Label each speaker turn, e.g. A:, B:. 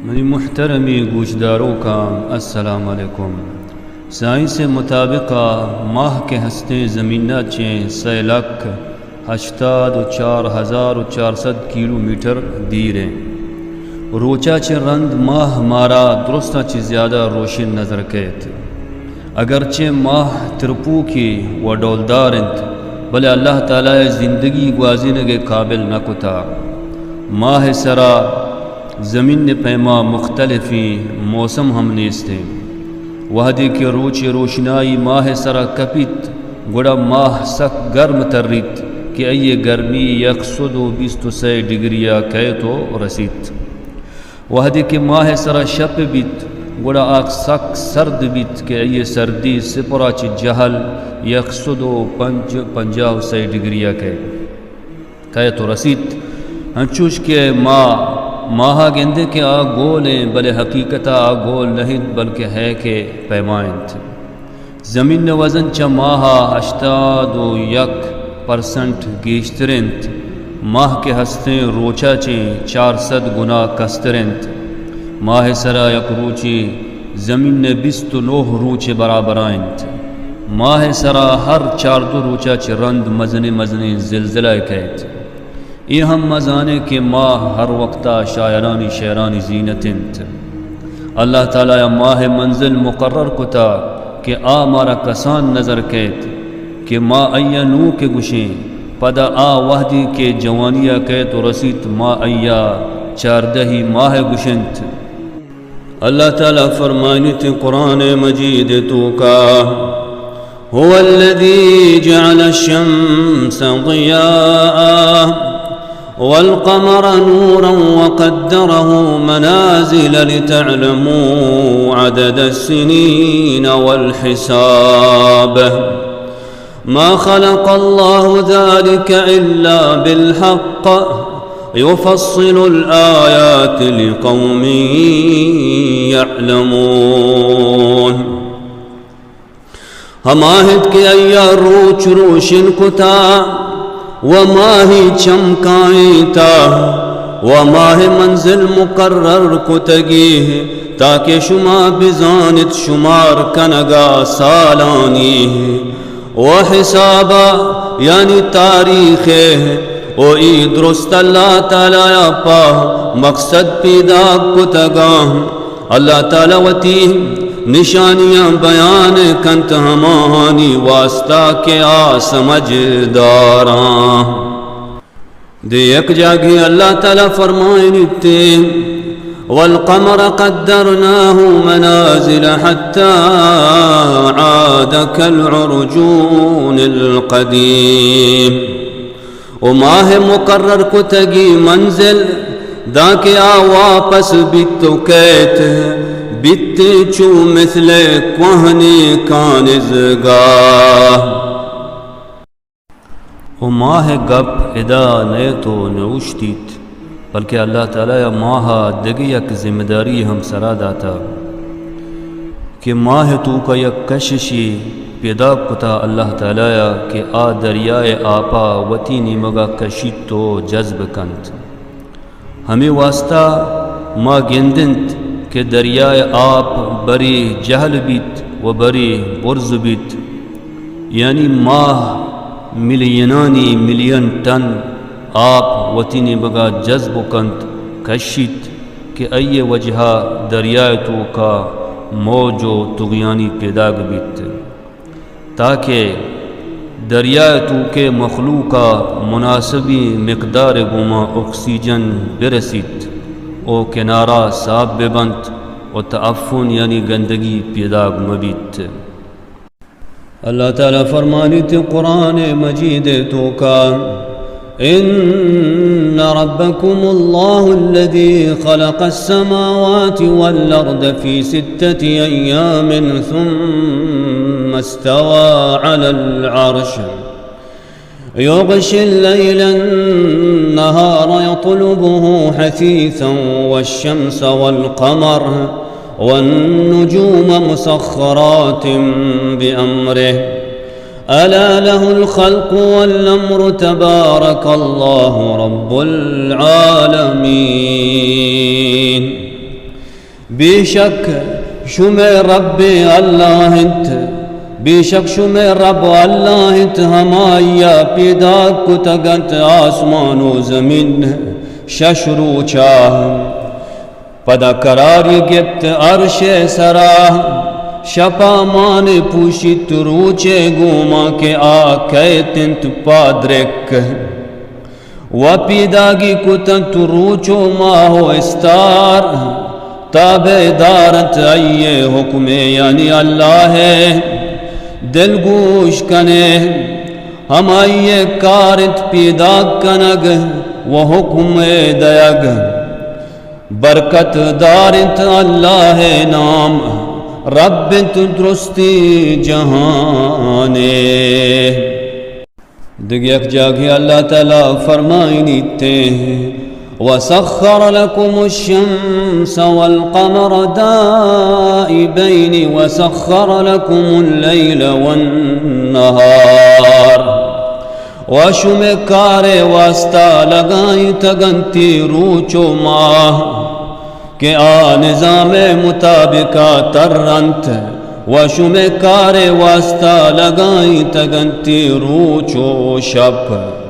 A: मेरी मुहतरमी गूशदारों का अस्सलाम वालेकुम। साइंस के मुताबिक माह के हंसते ज़मीना चें 6,84,400 किलोमीटर दीर हैं। रोचा चे रंद माह मारा दुरुस्ता चे ज़्यादा रोशन नज़र कैत। अगरचे माह तिरपू की व डोलदार इंत भले अल्लाह ताला ज़िंदगी गुआजीने के काबिल न कुता। माह सरा ज़मीन ने पैमा मुख्तलिफ़ी मौसम हमने इसते वहदी के रोचे रोशनाई माह सरा कपित गुड़ा माह सक गर्म तर्रित कि अये गर्मी 120 डिग्रिया कै तो रसीत। वहदी के माह सरा शप बित गुड़ा आख सक सर्द बित के अये सर्दी सिपरा च जहल 150 डिग्रिया कै तो रसीत। हंचुश के माहा गेंदे के आ गोल हैं बले हकीकता आ गोल नहीं बल्कि है के पैमाइंत। ज़मीन ने वज़न च माहा 81% गेश्तरेंत माह के हस्ते रोचा चें 400 गुना कस्तरेंत। माह सरा यक रूची ज़मीन ने 29 रूचे बराबराइंत। माह सरा हर 4 रूचा च रंद मजने मजने ज़िलज़िला कैत। ये हम मजाने के माह हर वक्ता शायरानी शहरानी जीनतिंत। अल्लाह ताला या माह मंजिल मुकर्रर कुता कि आ मारा कसान नज़र कैत कि माँ अय्या नू के गुशें पदा आ वहदी के जवानिया कैत तो रसीत माँ अय्या 14 माह गुशंत। अल्लाह ताला फरमानित कुरान मजीद तो का हुवल्लज़ी जअल अश-शम्स ज़ियाअ वल्क़मर नूरन वक़द्दरहु मनाज़िल लितअलमू अदद अस्सिनीन वल्हिसाब मा ख़लक़ल्लाहु ज़ालिक इल्ला बिल्हक़्क़ युफ़स्सिलुल आयाति लिक़ौमिन यअलमून। हमाहिद के अय्या रोच रोशन कुता व माही चमकाएता व माह मंजिल मुकर्रर कुतगी ताकि शुमा बिजानित शुमार कनगा सालानी व हिसाबा यानी तारीख़ ओ ई दुरुस्त अल्लाह ताला पा मकसद पैदा कुतगा। अल्लाह ताला वती निशानियाँ बयान कंत हमानी वास्ता के आ समझदारा दे एक जागे अल्लाह ताला फरमाइनिते वल्क़मर क़द्दरनाहु मनाज़िल हत्ता आद कल्उरजूनिल क़दीम। ओ माह मुकर्रर कुतगी मंजिल दाके आ वापस बितो कैत बित्ते चू मिसले कोहने कानिज़गाह। ओ माह गप इदा नए तो नउश्तीत बल्कि अल्लाह ताला या माहा दगी यक जिम्मेदारी हम सरा दाता कि माह तू का यक कशिशी पैदा कुता अल्लाह ताला या कि आ दरियाए आपा वती निमगा कशित तो जज्ब कंत। हमें वास्ता माँ गेंदिंत के दरियाए आप बरी जहल बीत व बरी बुर्ज बीत यानी माह मिलियन टन आप वतीन बगा जज्ब कंत कशित के अये वजहा दरियाए तो का मौजो तुगयानी पैदा बीत ताकि दरियाए तो के मखलूका मुनासिबी मिकदार गुमा ऑक्सीजन बेरसीत ओ किनारा साब बेबंत और तअफ़ुन यानी गंदगी पैदा मबीत। अल्लाह ताला फरमानित कुरान मजीद तो का इन्न रब्बकुमुल्लाहु अल्लज़ी ख़लक़स्समावाति वल-अर्द फ़ी 6 अय्यामिन सुम्मा इस्तवा अलल अर्श युग़शि अल-लैल अन-नहार यत्लुबुहु हसीसन वश-शम्स वल-क़मर वन-नुजूम मुसख़ख़रातिन बिअम्रिहि अला लहुल ख़ल्क़ु वल-अम्रु तबारकल्लाहु रब्बुल आलमीन। बेशक शुमे रब अल्लाह बेशक शुमे रब अल्लाह हमाया पैदा कुतगत आसमानो ज़मीन शशरूचा पदा करार गिप्त अर्श सरा शपा मान पूशित रूचे गोमा के आके तिंत पाद्रिक वपीदागी कुतंत रूचो माहो इस्तार ताबेदारत आइये हुक्मे यानी अल्लाह है दिल गोश कने हम आइये कारित पैदा कनग व हुक्म दयग बरकत दारित अल्लाह नाम रब दुरुस्ती जहाने दिग्यक जागे अल्लाह ताला फरमाई नीते वसख्खर लकुमुश्शम्स वल्क़मर दाइबैन वसख्खर लकुमुल्लैल वन्नहार वशुमे कारे वास्ता लगाई तगंती रूचो माह के आ निज़ामे मुताबिका तरंत वशुमे कारे वास्ता लगाई तगंती रूचो शप